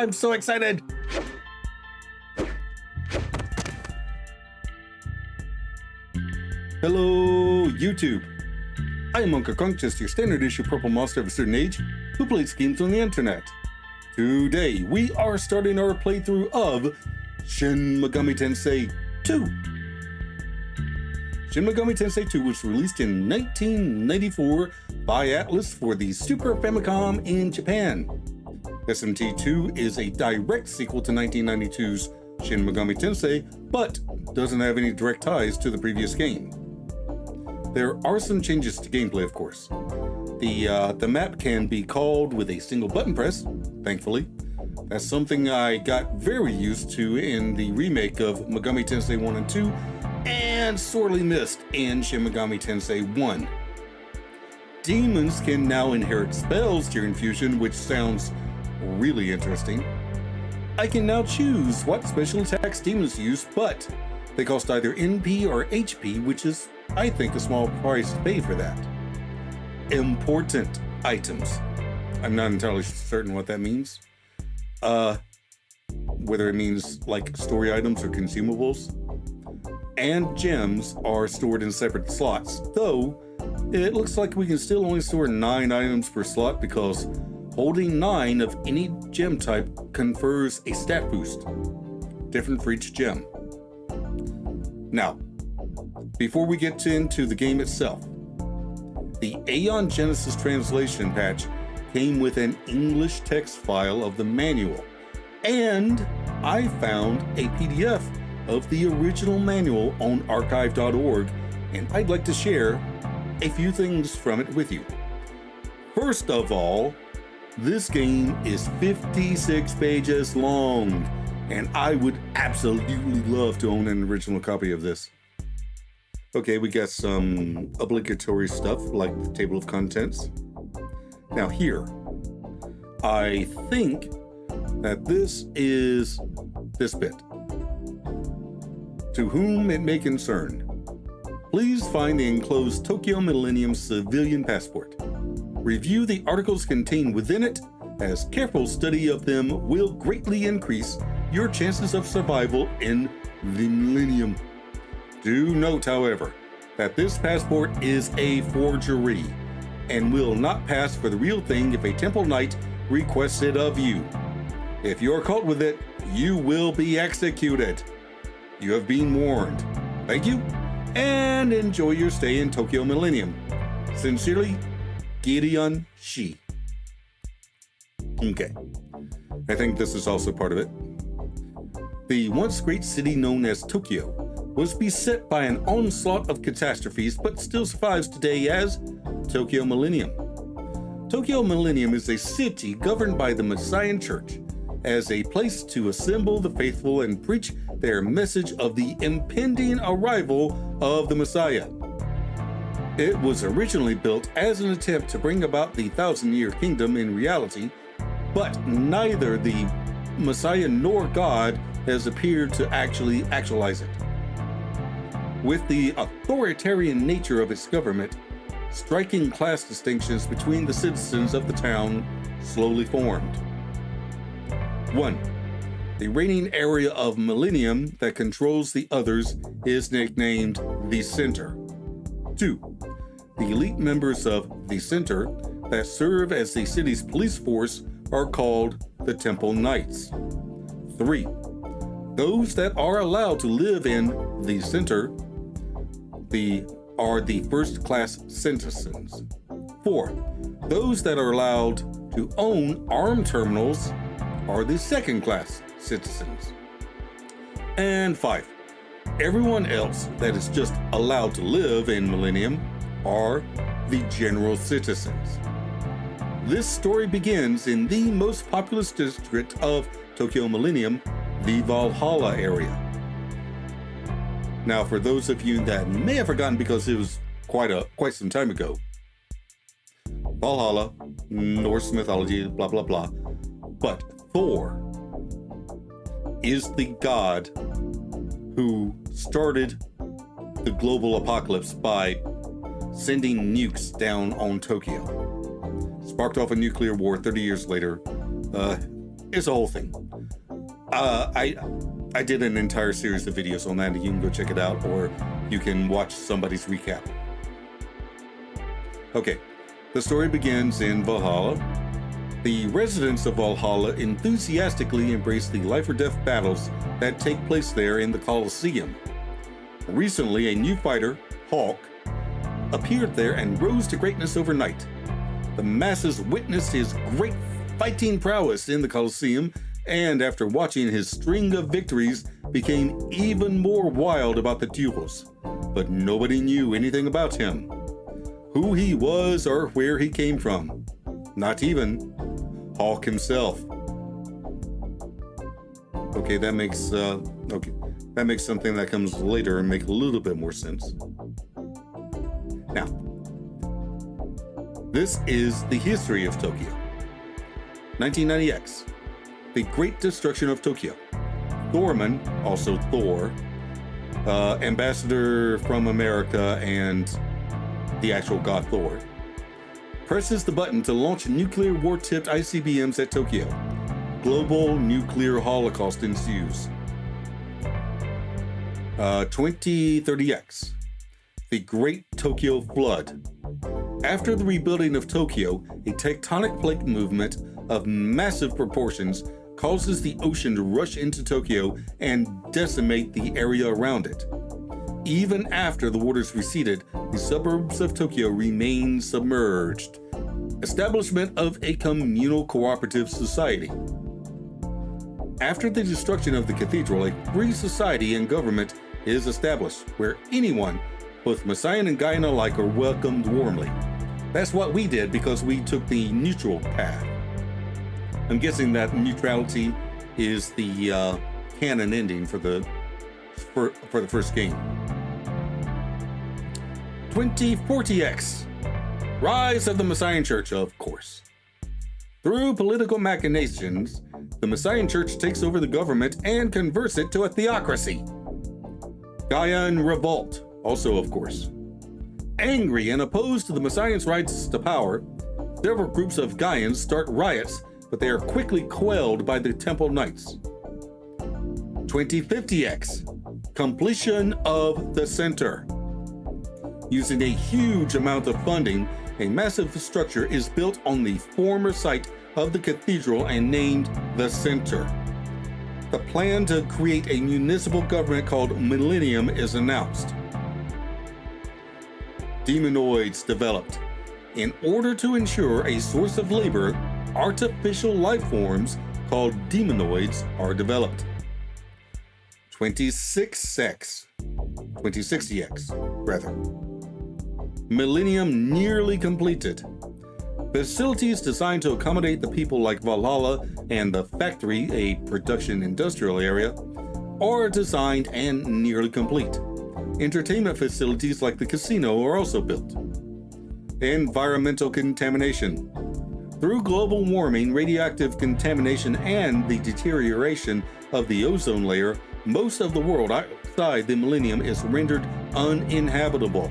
I'm so excited. Hello, YouTube. I am Unca Crunk, just your standard issue purple monster of a certain age who plays games on the internet. Today, we are starting our playthrough of Shin Megami Tensei II. Shin Megami Tensei II was released in 1994 by Atlas for the Super Famicom in Japan. SMTII is a direct sequel to 1992's Shin Megami Tensei, but doesn't have any direct ties to the previous game. There are some changes to gameplay, of course. The map can be called with a single button press, thankfully. That's something I got very used to in the remake of Megami Tensei 1 and 2, and sorely missed in Shin Megami Tensei 1. Demons can now inherit spells during fusion, which sounds really interesting. I can now choose what special attacks demons use, but they cost either NP or HP, which is, I think, a small price to pay for that. Important items. I'm not entirely certain what that means. Whether it means like story items or consumables. And gems are stored in separate slots, though it looks like we can still only store 9 items per slot because holding 9 of any gem type confers a stat boost, different for each gem. Now, before we get into the game itself, the Aeon Genesis translation patch came with an English text file of the manual, and I found a PDF of the original manual on archive.org, and I'd like to share a few things from it with you. First of all, this game is 56 pages long, and I would absolutely love to own an original copy of this. Okay, we got some obligatory stuff like the table of contents. Now here, I think that this is this bit. To whom it may concern, please find the enclosed Tokyo Millennium civilian passport. Review the articles contained within it, as careful study of them will greatly increase your chances of survival in the Millennium. Do note, however, that this passport is a forgery and will not pass for the real thing if a temple knight requests it of you. If you're caught with it, you will be executed. You have been warned. Thank you, and enjoy your stay in Tokyo Millennium. Sincerely, Gideon Shi. Okay, I think this is also part of it. The once great city known as Tokyo was beset by an onslaught of catastrophes, but still survives today as Tokyo Millennium. Tokyo Millennium is a city governed by the Mesian Church as a place to assemble the faithful and preach their message of the impending arrival of the Messiah. It was originally built as an attempt to bring about the 1,000-year kingdom in reality, but neither the Messiah nor God has appeared to actually actualize it. With the authoritarian nature of its government, striking class distinctions between the citizens of the town slowly formed. 1. The reigning area of Millennium that controls the others is nicknamed the Center. 2. The elite members of the Center that serve as the city's police force are called the Temple Knights. 3. Those that are allowed to live in the Center are the first-class citizens. 4. Those that are allowed to own armed terminals are the second-class citizens. And 5. Everyone else that is just allowed to live in Millennium are the general citizens. This story begins in the most populous district of Tokyo Millennium, the Valhalla area. Now, for those of you that may have forgotten because it was quite some time ago, Valhalla, Norse mythology, blah, blah, blah. But Thor is the god who started the global apocalypse by sending nukes down on Tokyo. Sparked off a nuclear war 30 years later. It's a whole thing. I did an entire series of videos on that, and you can go check it out, or you can watch somebody's recap. Okay, the story begins in Valhalla. The residents of Valhalla enthusiastically embrace the life-or-death battles that take place there in the Colosseum. Recently, a new fighter, Hulk, appeared there and rose to greatness overnight. The masses witnessed his great fighting prowess in the Colosseum, and after watching his string of victories, became even more wild about the duels. But nobody knew anything about him, who he was or where he came from. Not even Hulk himself. Okay, that makes something that comes later and make a little bit more sense. Now, this is the history of Tokyo. 1990X, the Great Destruction of Tokyo. Thorman, also Thor, ambassador from America and the actual god Thor, presses the button to launch nuclear war-tipped ICBMs at Tokyo. Global nuclear holocaust ensues. 2030X, the Great Tokyo Flood. After the rebuilding of Tokyo, a tectonic plate movement of massive proportions causes the ocean to rush into Tokyo and decimate the area around it. Even after the waters receded, the suburbs of Tokyo remain submerged. Establishment of a communal cooperative society. After the destruction of the cathedral, a free society and government is established, where anyone, both Messian and Gaian alike, are welcomed warmly. That's what we did because we took the neutral path. I'm guessing that neutrality is the canon ending for the first game. 2040X, Rise of the Mesian Church, of course. Through political machinations, the Mesian Church takes over the government and converts it to a theocracy. Gaian Revolt, also of course. Angry and opposed to the Messian's rights to power, several groups of Gaians start riots, but they are quickly quelled by the Temple Knights. 2050X, completion of the center. Using a huge amount of funding, a massive structure is built on the former site of the cathedral and named the Center. The plan to create a municipal government called Millennium is announced. Demonoids developed. In order to ensure a source of labor, artificial life forms called demonoids are developed. 26X, rather. Millennium nearly completed. Facilities designed to accommodate the people like Valhalla and the factory, a production industrial area, are designed and nearly complete. Entertainment facilities like the casino are also built. Environmental contamination. Through global warming, radioactive contamination, and the deterioration of the ozone layer, most of the world outside the Millennium is rendered uninhabitable.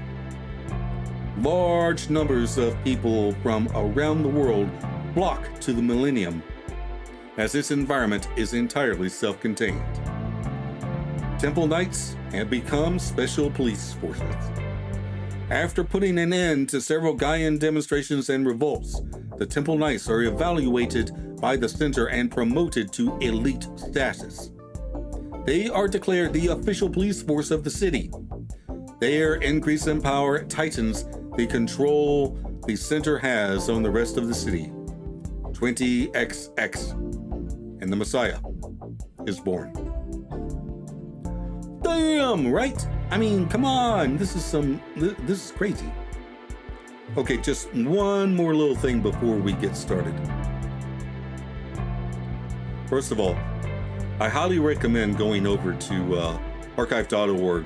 Large numbers of people from around the world flock to the Millennium, as its environment is entirely self-contained. Temple Knights have become special police forces. After putting an end to several Gaian demonstrations and revolts, the Temple Knights are evaluated by the center and promoted to elite status. They are declared the official police force of the city. Their increase in power tightens the control the center has on the rest of the city. 20XX, and the Messiah is born. Damn, right? I mean, come on, this is crazy. Okay, just one more little thing before we get started. First of all, I highly recommend going over to archive.org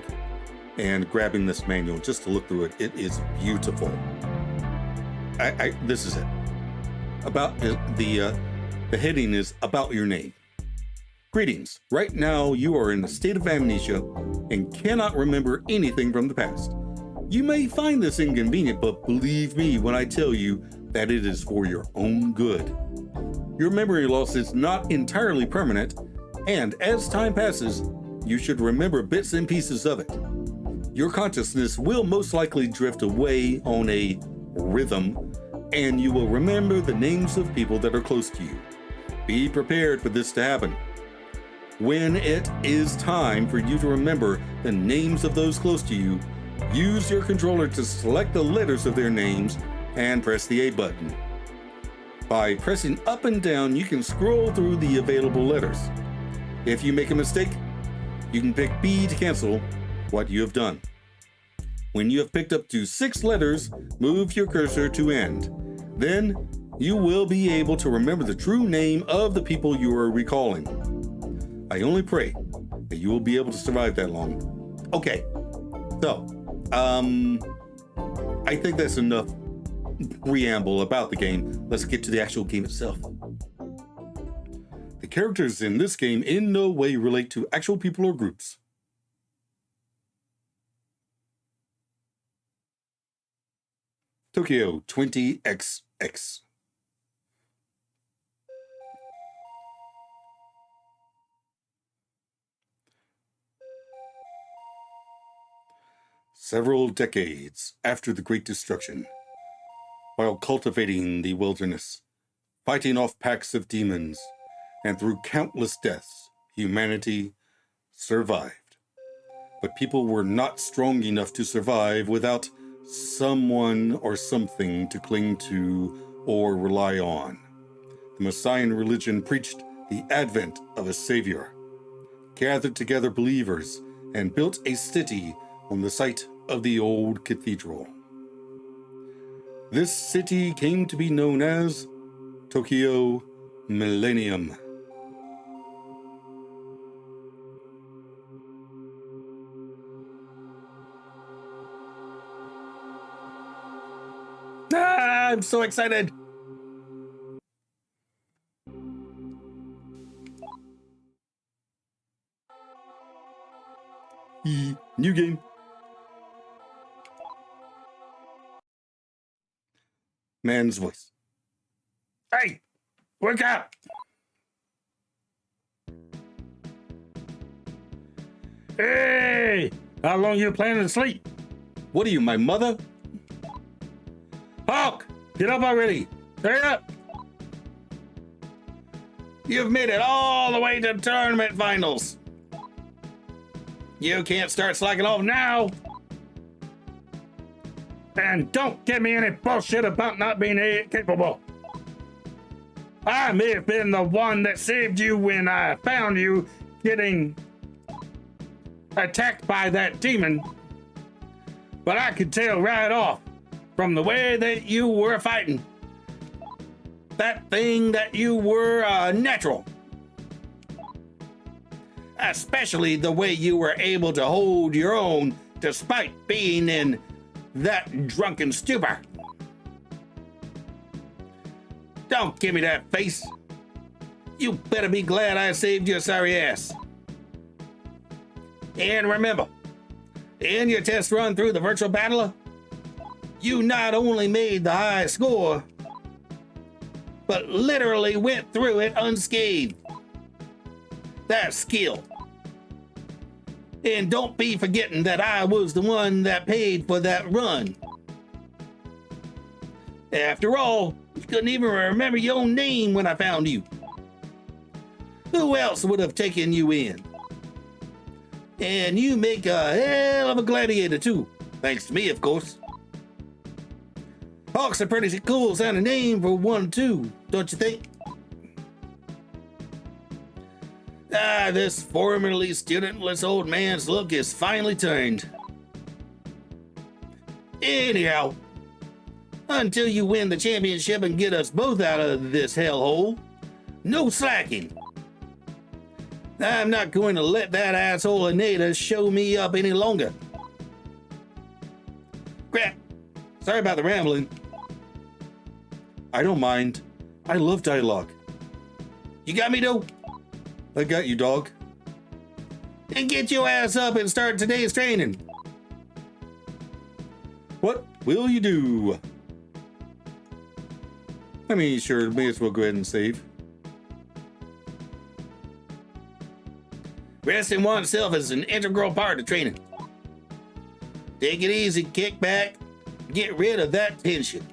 and grabbing this manual just to look through it. It is beautiful. This is it. About the heading is About Your Name. Greetings. Right now you are in a state of amnesia and cannot remember anything from the past. You may find this inconvenient, but believe me when I tell you that it is for your own good. Your memory loss is not entirely permanent, and as time passes, you should remember bits and pieces of it. Your consciousness will most likely drift away on a rhythm, and you will remember the names of people that are close to you. Be prepared for this to happen. When it is time for you to remember the names of those close to you, use your controller to select the letters of their names and press the A button. By pressing up and down, you can scroll through the available letters. If you make a mistake, you can pick B to cancel what you have done. When you have picked up to 6 letters, move your cursor to end. Then you will be able to remember the true name of the people you are recalling. I only pray that you will be able to survive that long. Okay, so, I think that's enough preamble about the game. Let's get to the actual game itself. The characters in this game in no way relate to actual people or groups. Tokyo 20XX. Several decades after the Great Destruction, while cultivating the wilderness, fighting off packs of demons, and through countless deaths, humanity survived. But people were not strong enough to survive without someone or something to cling to or rely on. The Messian religion preached the advent of a savior, gathered together believers, and built a city on the site of the old cathedral. This city came to be known as Tokyo Millennium. I'm so excited! New game. Man's voice. Hey, wake up! Hey, how long you planning to sleep? What are you, my mother? Hawk, get up already. Hurry up. You've made it all the way to tournament finals. You can't start slacking off now. And don't give me any bullshit about not being capable. I may have been the one that saved you when I found you getting attacked by that demon, but I could tell right off from the way that you were fighting that thing that you were natural. Especially the way you were able to hold your own despite being in that drunken stupor. Don't give me that face. You better be glad I saved your sorry ass. And remember, in your test run through the virtual battler, you not only made the high score, but literally went through it unscathed. That's skill. And don't be forgetting that I was the one that paid for that run. After all, you couldn't even remember your own name when I found you. Who else would have taken you in? And you make a hell of a gladiator too, thanks to me, of course. Hawk's a pretty cool sounding name for one too, don't you think? This formerly studentless old man's look is finally turned. Anyhow, until you win the championship and get us both out of this hellhole, no slacking. I'm not going to let that asshole Aneda show me up any longer. Crap. Sorry about the rambling. I don't mind. I love dialogue. You got me, though? I got you, dog. And get your ass up and start today's training. What will you do? I mean, sure, may as well go ahead and save. Resting oneself is an integral part of training. Take it easy, kick back, get rid of that tension.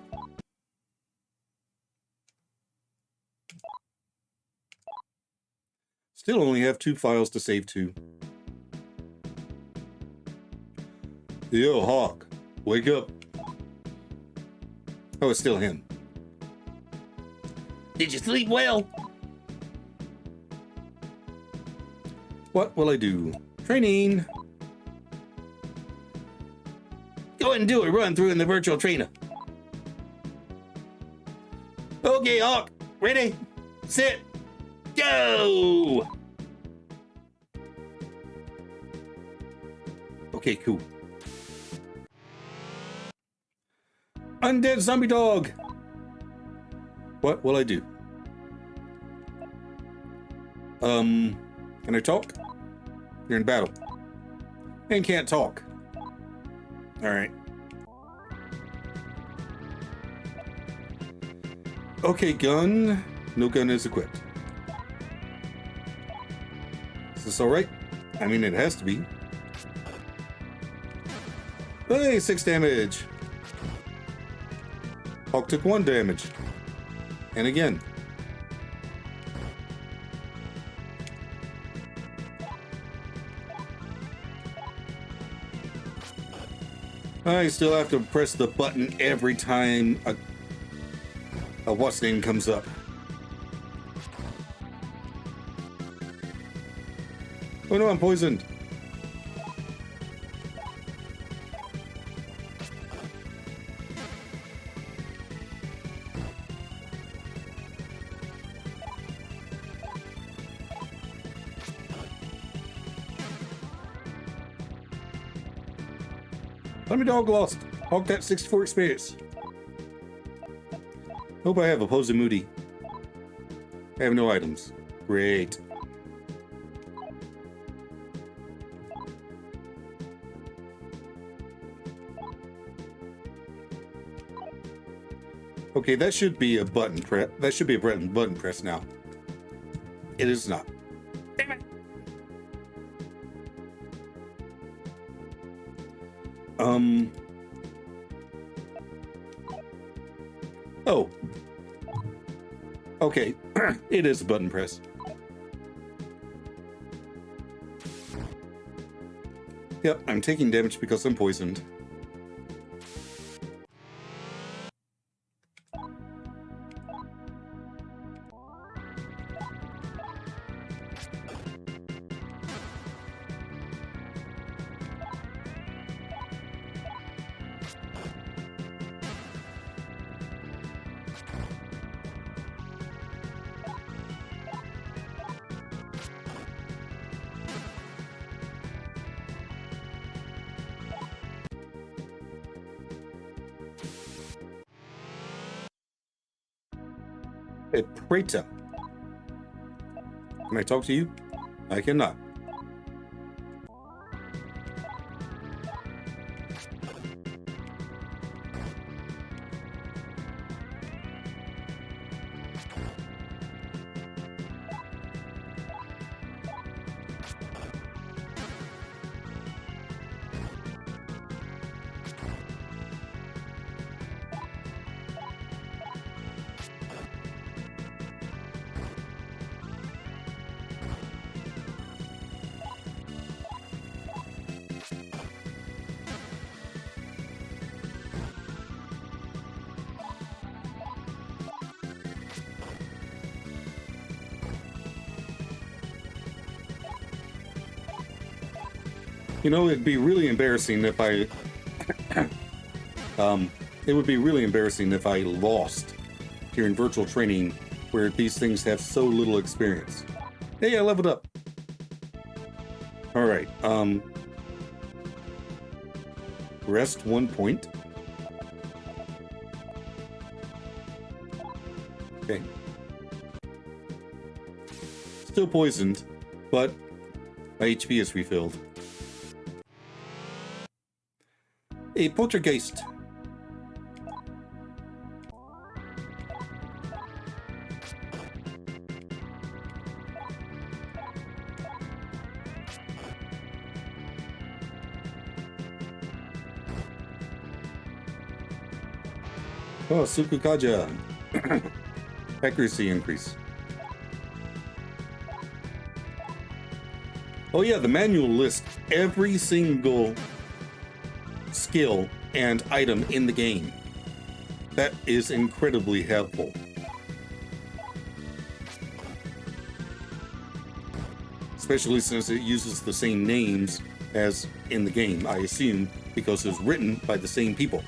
Still only have 2 files to save to. Yo, Hawk, wake up. Oh, it's still him. Did you sleep well? What will I do? Training. Go ahead and do a run through in the virtual trainer. Okay, Hawk, ready, set, go! Okay, cool. Undead zombie dog. What will I do? Can I talk? You're in battle. And can't talk. All right. Okay, gun. No gun is equipped. Is this all right? I mean, it has to be. Hey, 6 damage. Hawk took 1 damage. And again. I still have to press the button every time a what's name comes up. Oh no, I'm poisoned. Let me dog lost. Hog that 64 experience. Hope I have opposing Moody. I have no items. Great. Okay, that should be a button press. That should be a button press now. It is not. Damn it. Oh. Okay, it is a button press. Yep, I'm taking damage because I'm poisoned. Hey, Preta. Can I talk to you? I cannot. You know, it'd be really embarrassing if I... it would be really embarrassing if I lost here in virtual training where these things have so little experience. Hey, I leveled up. All right. Rest 1 point. Okay. Still poisoned, but my HP is refilled. A poltergeist. Oh, Sukukaja. Accuracy increase. Oh yeah, the manual lists every single skill and item in the game. That is incredibly helpful. Especially since it uses the same names as in the game, I assume, because it was written by the same people.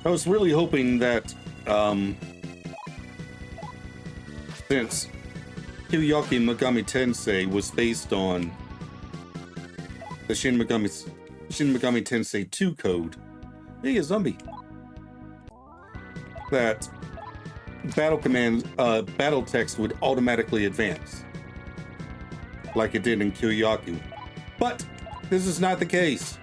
I was really hoping that, since Shin Megami Tensei was based on the Shin Megami Tensei II code, hey, a zombie, that battle text would automatically advance, like it did in Kyoyaku. But this is not the case.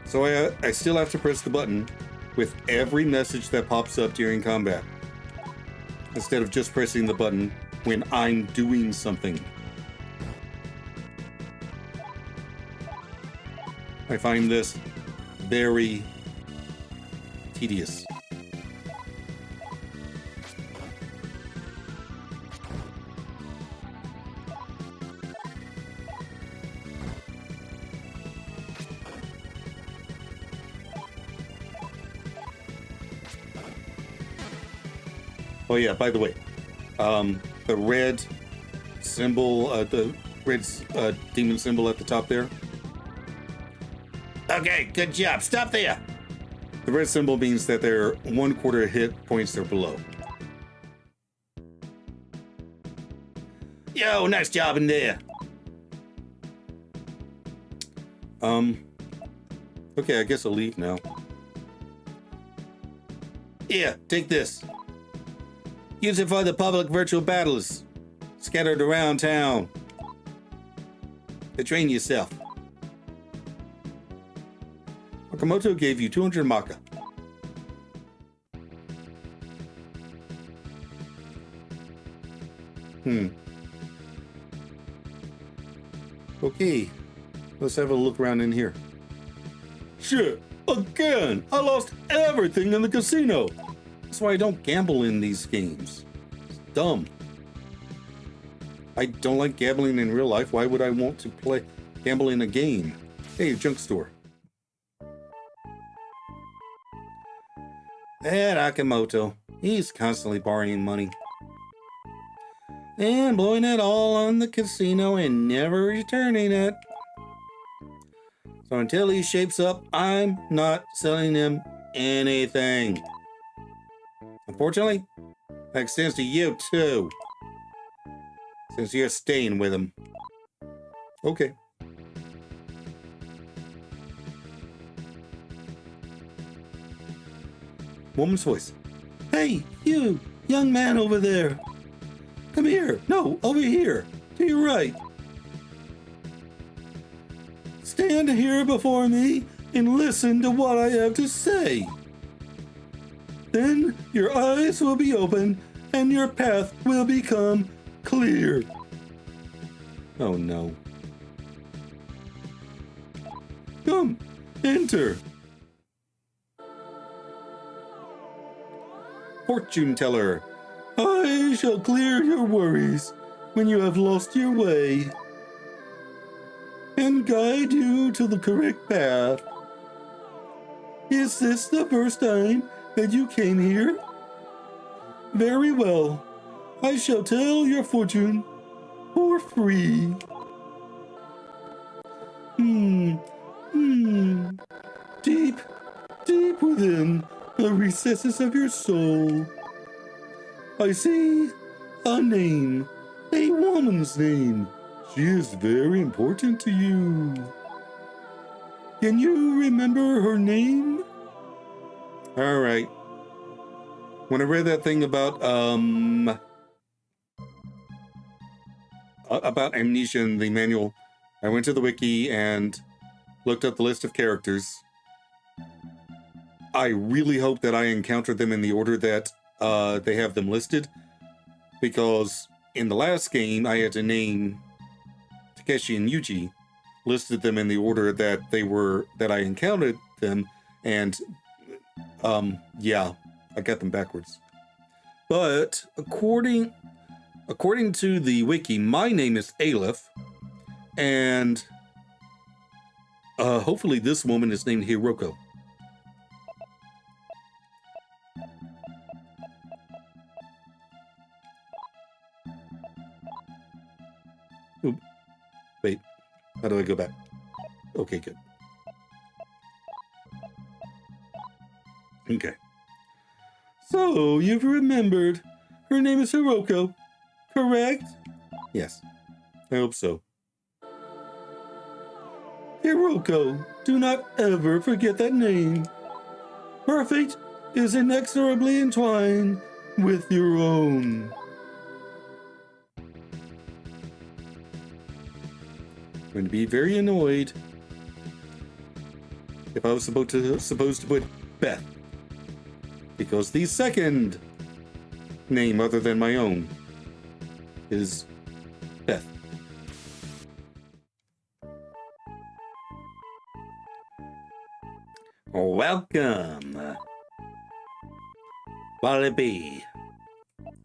So I still have to press the button with every message that pops up during combat, instead of just pressing the button when I'm doing something. I find this very tedious. Oh yeah, by the way, the red symbol, the red demon symbol at the top there. Okay, good job. Stop there. The red symbol means that they're 1/4 hit points or below. Yo, nice job in there. Okay, I guess I'll leave now. Here, take this. Use it for the public virtual battles scattered around town to train yourself. Okamoto gave you 200 Maka. Okay, let's have a look around in here. Shit, again! I lost everything in the casino! That's why I don't gamble in these games. It's dumb. I don't like gambling in real life. Why would I want to gamble in a game? Hey, junk store. That Akamoto, he's constantly borrowing money. And blowing it all on the casino and never returning it. So until he shapes up, I'm not selling him anything. Unfortunately, that extends to you too, since you're staying with him. Okay. Woman's voice. Hey, you, young man over there. Come here. No, over here. To your right. Stand here before me and listen to what I have to say. Then your eyes will be open and your path will become clear. Oh no. Come, enter. Fortune teller, I shall clear your worries when you have lost your way and guide you to the correct path. Is this the first time that you came here? Very well. I shall tell your fortune for free. Deep, deep within the recesses of your soul. I see a name, a woman's name. She is very important to you. Can you remember her name? All right. When I read that thing about amnesia in the manual, I went to the wiki and looked up the list of characters. I really hope that I encountered them in the order that they have them listed, because in the last game I had to name Takeshi and Yuji, listed them in the order that I encountered them, and yeah, I got them backwards. But according to the wiki, my name is Aleph, and hopefully this woman is named Hiroko. Oop. Wait, how do I go back? Okay, good. Okay. So, you've remembered. Her name is Hiroko, correct? Yes, I hope so. Hiroko, do not ever forget that name. Her fate is inexorably entwined with your own. I'm going to be very annoyed if I was supposed to put Beth, because the second name other than my own is Beth. Welcome, Wallaby.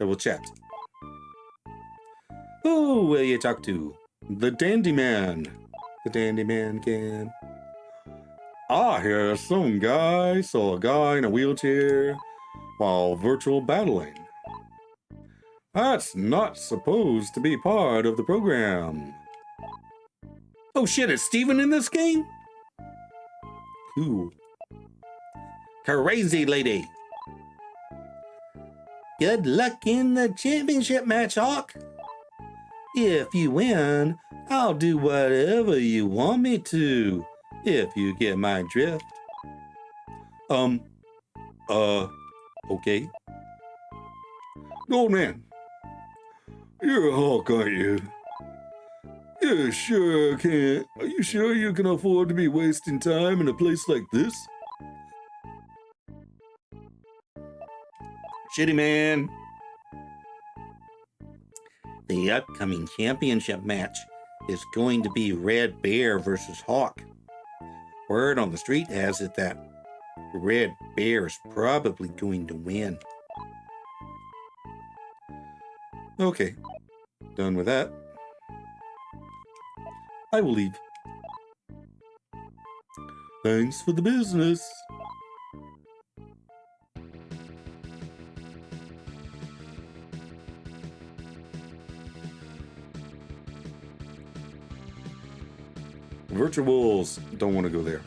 I will chat. Who will you talk to? The Dandy Man. The Dandy Man can. I hear some guy saw a guy in a wheelchair while virtual battling. That's not supposed to be part of the program. Oh shit, is Steven in this game? Cool. Crazy lady. Good luck in the championship match, Hawk. If you win, I'll do whatever you want me to, if you get my drift. Okay. Old man, you're a Hawk, aren't you? You sure can't. Are you sure you can afford to be wasting time in a place like this? Shitty man. The upcoming championship match is going to be Red Bear versus Hawk. Word on the street has it that Red Bear is probably going to win. Okay, done with that. I will leave. Thanks for the business. Virtuals, don't want to go there.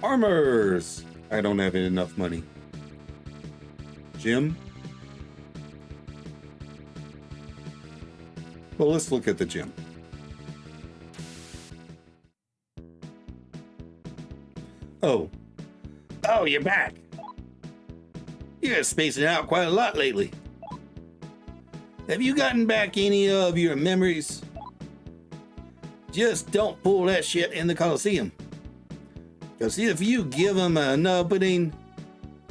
Armors, I don't have enough money. Gym. Well, let's look at the gym. Oh, you're back. You're spacing out quite a lot lately. Have you gotten back any of your memories? Just don't pull that shit in the Coliseum. Because if you give them an opening,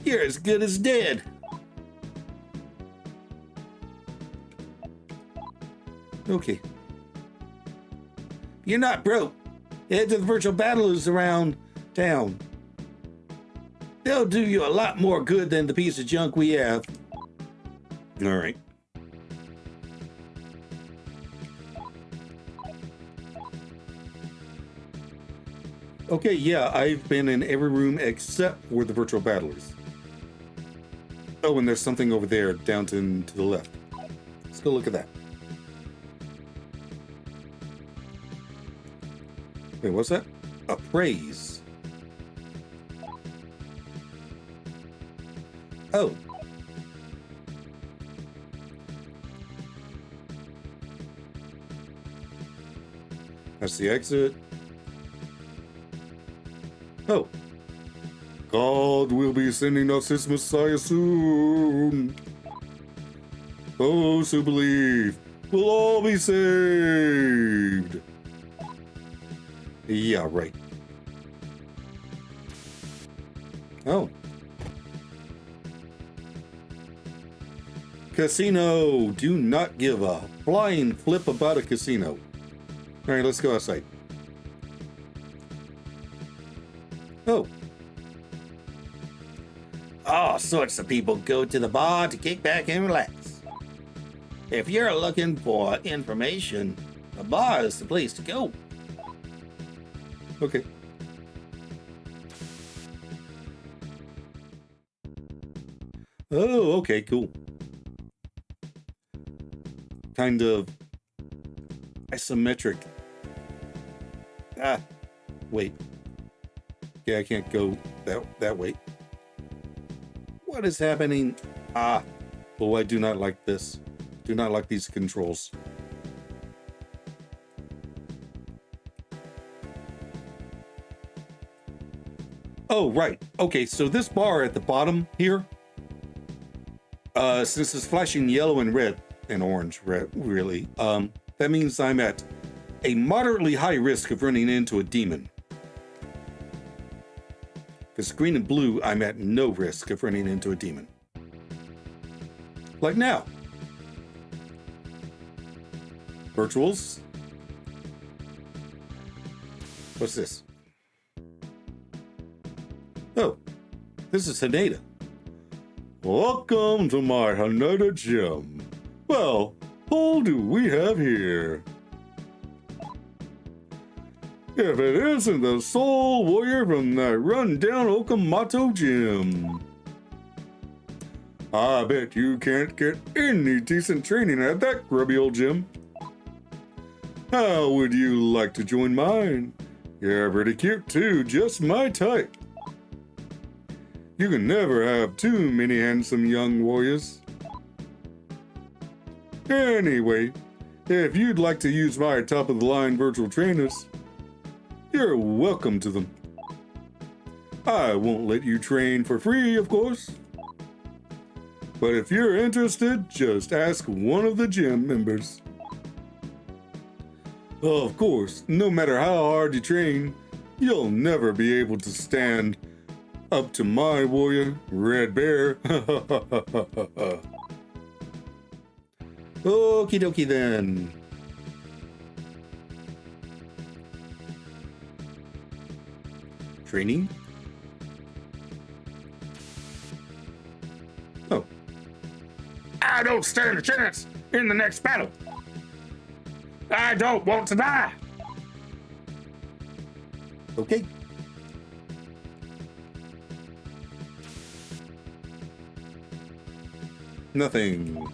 you're as good as dead. Okay. You're not broke. Head to the virtual battlers around town. They'll do you a lot more good than the piece of junk we have. All right. Okay, yeah, I've been in every room except for the virtual battlers. Oh, and there's something over there down to the left. Let's go look at that. Wait, what's that? Appraise. Oh. That's the exit. Oh. God will be sending us his Messiah soon. Those who believe will all be saved. Yeah, right. Oh. Casino. Do not give a flying flip about a casino. All right, let's go outside. Oh. All sorts of people go to the bar to kick back and relax. If you're looking for information, the bar is the place to go. Okay. Oh, okay, cool. Kind of isometric. Ah, wait. Yeah, I can't go that way. What is happening? Ah, oh, I do not like this. Do not like these controls. Oh, right. Okay, so this bar at the bottom here, since it's flashing yellow and red and orange, red, really, that means I'm at a moderately high risk of running into a demon. Because green and blue, I'm at no risk of running into a demon. Like now. Virtuals. What's this? Oh, this is Haneda. Welcome to my Haneda gym. Well, who do we have here? If it isn't the soul warrior from that run-down Okamoto gym. I bet you can't get any decent training at that grubby old gym. How would you like to join mine? You're pretty cute too, just my type. You can never have too many handsome young warriors. Anyway, if you'd like to use my top-of-the-line virtual trainers, you're welcome to them. I won't let you train for free, of course. But if you're interested, just ask one of the gym members. Of course, no matter how hard you train, you'll never be able to stand up to my warrior, Red Bear. Okie dokie then. Training? Oh. I don't stand a chance in the next battle. I don't want to die. Okay. Nothing.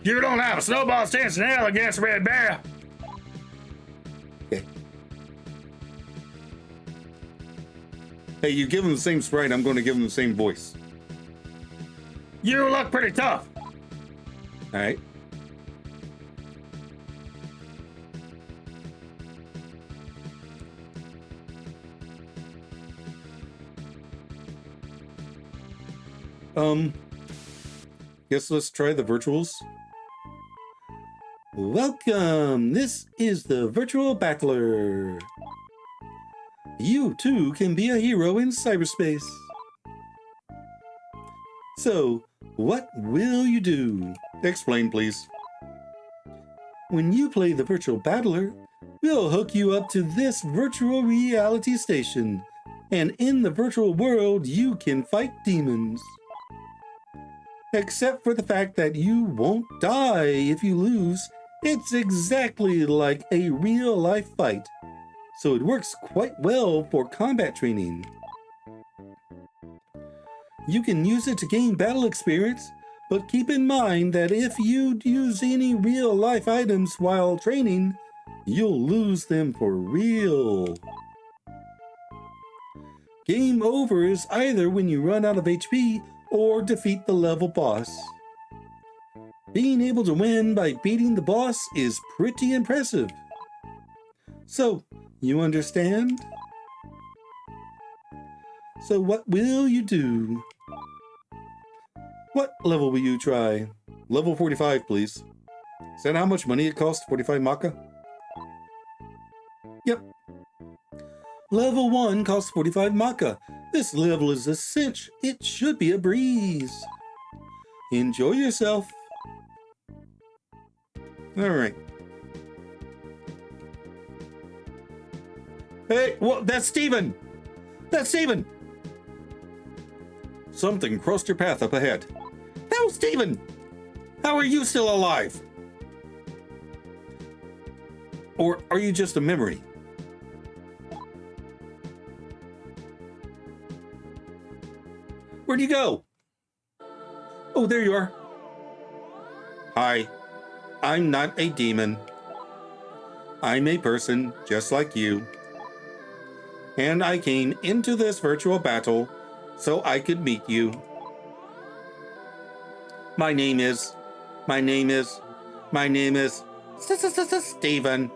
You don't have a snowball's chance in hell against Red Bear. Okay. Hey, you give him the same sprite, I'm going to give him the same voice. You look pretty tough. All right. Guess let's try the virtuals. Welcome! This is the Virtual Battler. You too can be a hero in cyberspace. So, what will you do? Explain, please. When you play the Virtual Battler, we'll hook you up to this virtual reality station, and in the virtual world, you can fight demons. Except for the fact that you won't die if you lose. It's exactly like a real-life fight, so it works quite well for combat training. You can use it to gain battle experience, but keep in mind that if you use any real-life items while training, you'll lose them for real. Game over is either when you run out of HP or defeat the level boss. Being able to win by beating the boss is pretty impressive. So, you understand? So what will you do? What level will you try? Level 45, please. Is that how much money it costs? 45 Maka? Yep. Level 1 costs 45 Maka. This level is a cinch. It should be a breeze. Enjoy yourself. Alright. Hey, well, that's Steven! That's Steven! Something crossed your path up ahead. That was Steven! How are you still alive? Or are you just a memory? Where'd you go? Oh, there you are. Hi, I'm not a demon. I'm a person just like you. And I came into this virtual battle so I could meet you. My name is Stephen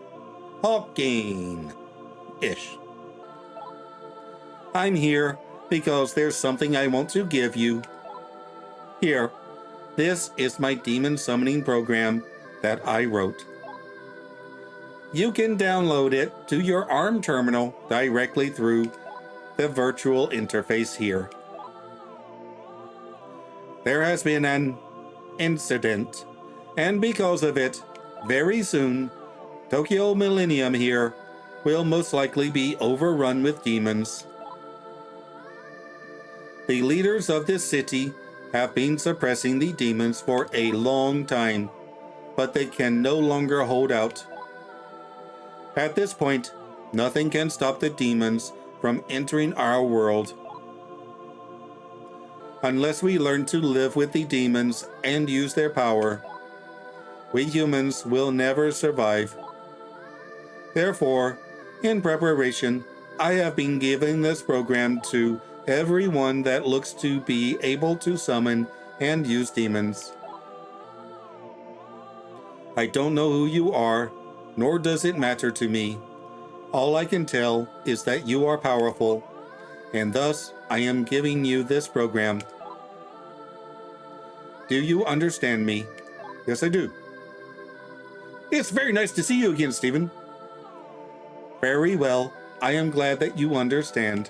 Hawking-ish. I'm here because there's something I want to give you. Here, this is my demon summoning program that I wrote. You can download it to your ARM terminal directly through the virtual interface here. There has been an incident, and because of it, very soon, Tokyo Millennium here will most likely be overrun with demons. The leaders of this city have been suppressing the demons for a long time, but they can no longer hold out. At this point, nothing can stop the demons from entering our world. Unless we learn to live with the demons and use their power, we humans will never survive. Therefore, in preparation, I have been giving this program to everyone that looks to be able to summon and use demons. I don't know who you are, nor does it matter to me. All I can tell is that you are powerful, and thus I am giving you this program. Do you understand me? Yes, I do. It's very nice to see you again, Stephen. Very well. I am glad that you understand.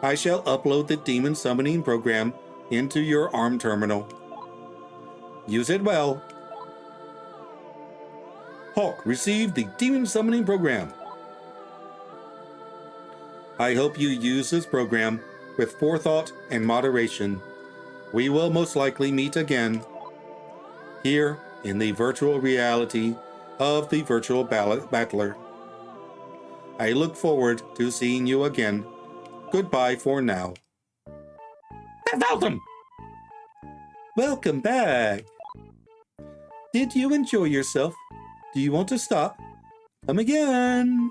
I shall upload the demon summoning program into your ARM terminal. Use it well. Hawk received the demon summoning program. I hope you use this program with forethought and moderation. We will most likely meet again here in the virtual reality of the virtual battler. I look forward to seeing you again. Goodbye for now. That's awesome! Welcome back. Did you enjoy yourself? Do you want to stop? Come again.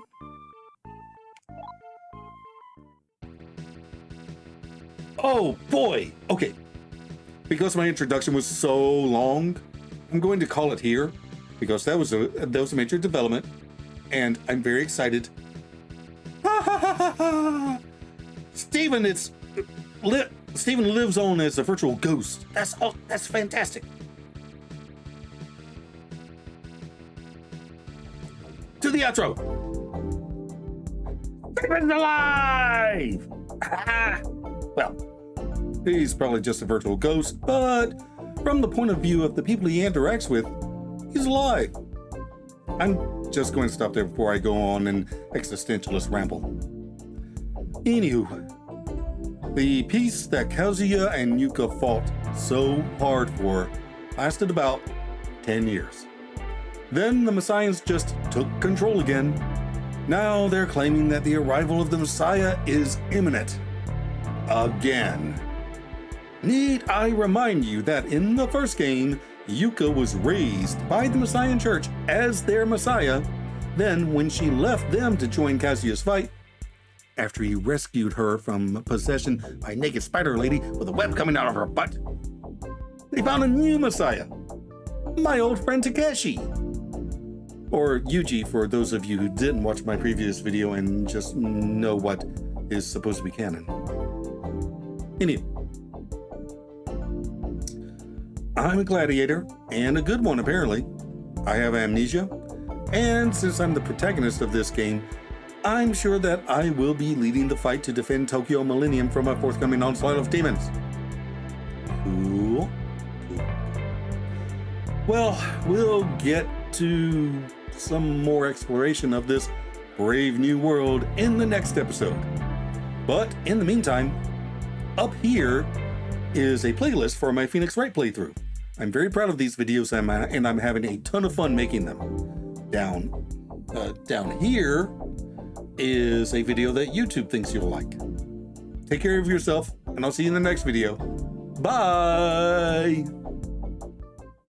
Oh boy. Okay. Because my introduction was so long, I'm going to call it here because that was a major development, and I'm very excited. Stephen, Stephen lives on as a virtual ghost. That's fantastic. To the outro. Stephen's alive! Well, he's probably just a virtual ghost, but from the point of view of the people he interacts with, he's alive. I'm just going to stop there before I go on an existentialist ramble. Anywho, the peace that Kazuya and Yuka fought so hard for lasted about 10 years. Then the Messiahs just took control again. Now they're claiming that the arrival of the Messiah is imminent. Again. Need I remind you that in the first game, Yuka was raised by the Mesian Church as their Messiah, Then, when she left them to join Kazuya's fight, after he rescued her from possession by a naked spider lady with a web coming out of her butt, they found a new messiah, my old friend Takeshi. Or Yuji, for those of you who didn't watch my previous video and just know what is supposed to be canon. Anyway, I'm a gladiator, and a good one apparently. I have amnesia, and since I'm the protagonist of this game, I'm sure that I will be leading the fight to defend Tokyo Millennium from a forthcoming onslaught of demons. Cool. Well, we'll get to some more exploration of this brave new world in the next episode. But in the meantime, up here is a playlist for my Phoenix Wright playthrough. I'm very proud of these videos and I'm having a ton of fun making them. Down here is a video that YouTube thinks you'll like. Take care of yourself, and I'll see you in the next video. Bye!